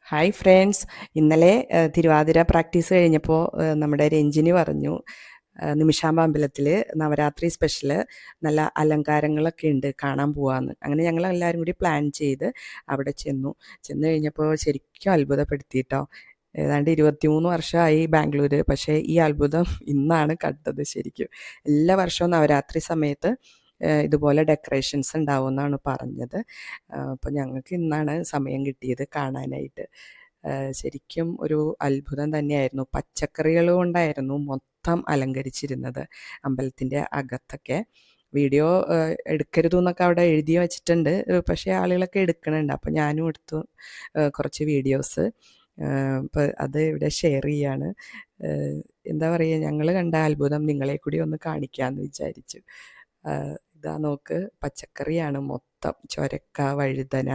Hi friends. ഇന്നലെ Thiruvathira practice കഴിഞ്ഞപ്പോൾ നമ്മുടെ രഞ്ജിനി പറഞ്ഞു നിമിഷാമ്പ അമ്പലത്തിൽ നവരാത്രി സ്പെഷ്യൽ നല്ല അലങ്കാരങ്ങളൊക്കെ ഉണ്ട്, കാണാൻ പോവാന്ന്. അങ്ങനെ ഞങ്ങൾ എല്ലാവരും കൂടി പ്ലാൻ ചെയ്ത് അവിടെ ചെന്ന് കഴിഞ്ഞപ്പോൾ ശരിക്കും അത്ഭുതപ്പെടുത്തിയിട്ടോ. ഏതാണ്ട് 23 വർഷമായി ബാംഗ്ലൂർ, പക്ഷേ ഈ അത്ഭുതം ഇന്നാണ് കണ്ടത്. ശരിക്കും എല്ലാ വർഷവും നവരാത്രി സമയത്ത് ഇതുപോലെ ഡെക്കറേഷൻസ് ഉണ്ടാവുമെന്നാണ് പറഞ്ഞത്. അപ്പോൾ ഞങ്ങൾക്ക് ഇന്നാണ് സമയം കിട്ടിയത് കാണാനായിട്ട്. ശരിക്കും ഒരു അത്ഭുതം തന്നെയായിരുന്നു. പച്ചക്കറികൾ കൊണ്ടായിരുന്നു മൊത്തം അലങ്കരിച്ചിരുന്നത് അമ്പലത്തിൻ്റെ അകത്തൊക്കെ. വീഡിയോ എടുക്കരുതെന്നൊക്കെ അവിടെ എഴുതി വച്ചിട്ടുണ്ട്, പക്ഷേ ആളുകളൊക്കെ എടുക്കണുണ്ട്. അപ്പോൾ ഞാനും എടുത്തു കുറച്ച് വീഡിയോസ്. അപ്പോൾ അത് ഇവിടെ ഷെയർ ചെയ്യാണ്. എന്താ പറയുക, ഞങ്ങൾ കണ്ട അത്ഭുതം നിങ്ങളെ കൂടി ഒന്ന് കാണിക്കാമെന്ന് വിചാരിച്ചു. ഇതാ നോക്ക്, പച്ചക്കറിയാണ് മൊത്തം. ചൊരക്ക, വഴുതന,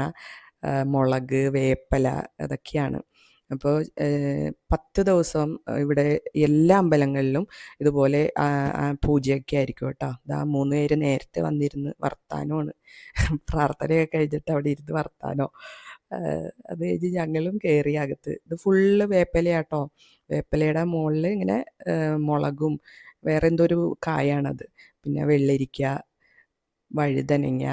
മുളക്, വേപ്പല, അതൊക്കെയാണ്. അപ്പോൾ 10 ദിവസം ഇവിടെ എല്ലാ അമ്പലങ്ങളിലും ഇതുപോലെ പൂജയൊക്കെ ആയിരിക്കും കേട്ടോ. ഇതാ 3 പേര് നേരത്തെ വന്നിരുന്ന് വർത്താനമാണ്. പ്രാർത്ഥനയൊക്കെ കഴിഞ്ഞിട്ട് അവിടെ ഇരുന്ന് വർത്താനോ. അത് കഴിഞ്ഞ് ഞങ്ങളും കയറി അകത്ത്. ഇത് ഫുള്ള് വേപ്പിലയാട്ടോ. വേപ്പിലയുടെ മുകളിൽ ഇങ്ങനെ മുളകും വേറെ എന്തോ ഒരു കായാണത്, പിന്നെ വെള്ളരിക്ക, വഴുതനങ്ങ,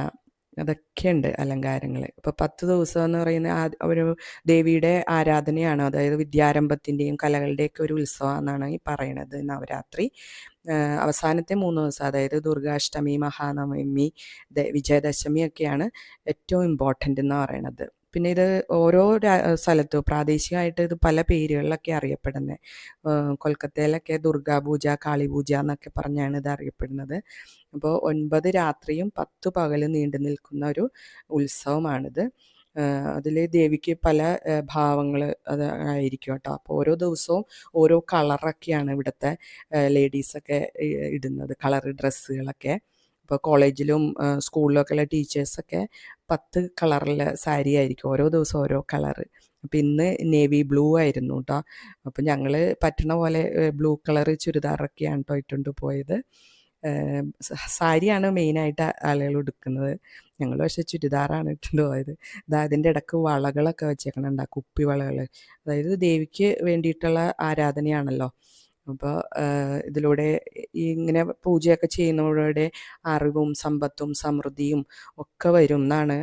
അതൊക്കെയുണ്ട് അലങ്കാരങ്ങൾ. ഇപ്പോൾ 10 ദിവസം എന്ന് പറയുന്ന ഒരു ദേവിയുടെ ആരാധനയാണ്. അതായത് വിദ്യാരംഭത്തിൻ്റെയും കലകളുടെയൊക്കെ ഒരു ഉത്സവമെന്നാണ് ഈ പറയണത് നവരാത്രി. അവസാനത്തെ 3 ദിവസം, അതായത് ദുർഗാഷ്ടമി, മഹാനവമി, വിജയദശമി ഒക്കെയാണ് ഏറ്റവും ഇമ്പോർട്ടൻ്റ് എന്ന് പറയണത്. പിന്നെ ഇത് ഓരോ സ്ഥലത്തും പ്രാദേശികമായിട്ട് ഇത് പല പേരുകളിലൊക്കെ അറിയപ്പെടുന്നത്. കൊൽക്കത്തയിലൊക്കെ ദുർഗാപൂജ, കാളിപൂജ എന്നൊക്കെ പറഞ്ഞാണ് ഇത് അറിയപ്പെടുന്നത്. അപ്പോൾ 9 രാത്രിയും 10 പകലും നീണ്ടു നിൽക്കുന്ന ഒരു ഉത്സവമാണിത്. അതിൽ ദേവിക്ക് പല ഭാവങ്ങൾ അത് ആയിരിക്കും കേട്ടോ. അപ്പോൾ ഓരോ ദിവസവും ഓരോ കളറൊക്കെയാണ് ഇവിടുത്തെ ലേഡീസൊക്കെ ഇടുന്നത്, കളർ ഡ്രസ്സുകളൊക്കെ. ഇപ്പോൾ കോളേജിലും സ്കൂളിലൊക്കെ ഉള്ള ടീച്ചേഴ്സൊക്കെ 10 കളറിലെ സാരി ആയിരിക്കും, ഓരോ ദിവസവും ഓരോ കളറ്. അപ്പം ഇന്ന് നേവി ബ്ലൂ ആയിരുന്നു കേട്ടോ. അപ്പം ഞങ്ങൾ പറ്റണ പോലെ ബ്ലൂ കളർ ചുരിദാറൊക്കെയാണ് കേട്ടോ ഇട്ടുകൊണ്ട് പോയത്. സാരിയാണ് മെയിനായിട്ട് ആളുകൾ ഉടുക്കുന്നത്. ഞങ്ങൾ പക്ഷേ ചുരിദാറാണ് ഇട്ടുകൊണ്ട് പോയത്. അതിൻ്റെ ഇടയ്ക്ക് വളകളൊക്കെ വെച്ചേക്കണുണ്ട്, കുപ്പി വളകൾ. അതായത് ദേവിക്ക് വേണ്ടിയിട്ടുള്ള ആരാധനയാണല്ലോ. അപ്പോൾ ഇതിലൂടെ ഇങ്ങനെ പൂജയൊക്കെ ചെയ്യുന്നവരുടെ അറിവും സമ്പത്തും സമൃദ്ധിയും ഒക്കെ വരും എന്നാണ്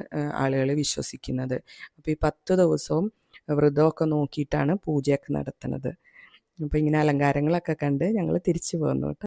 ആളുകൾ വിശ്വസിക്കുന്നത്. അപ്പോൾ ഈ 10 ദിവസവും വ്രതമൊക്കെ നോക്കിയിട്ടാണ് പൂജയൊക്കെ നടത്തുന്നത്. അപ്പോൾ ഇങ്ങനെ അലങ്കാരങ്ങളൊക്കെ കണ്ട് ഞങ്ങൾ തിരിച്ചു പോന്നു കേട്ടോ.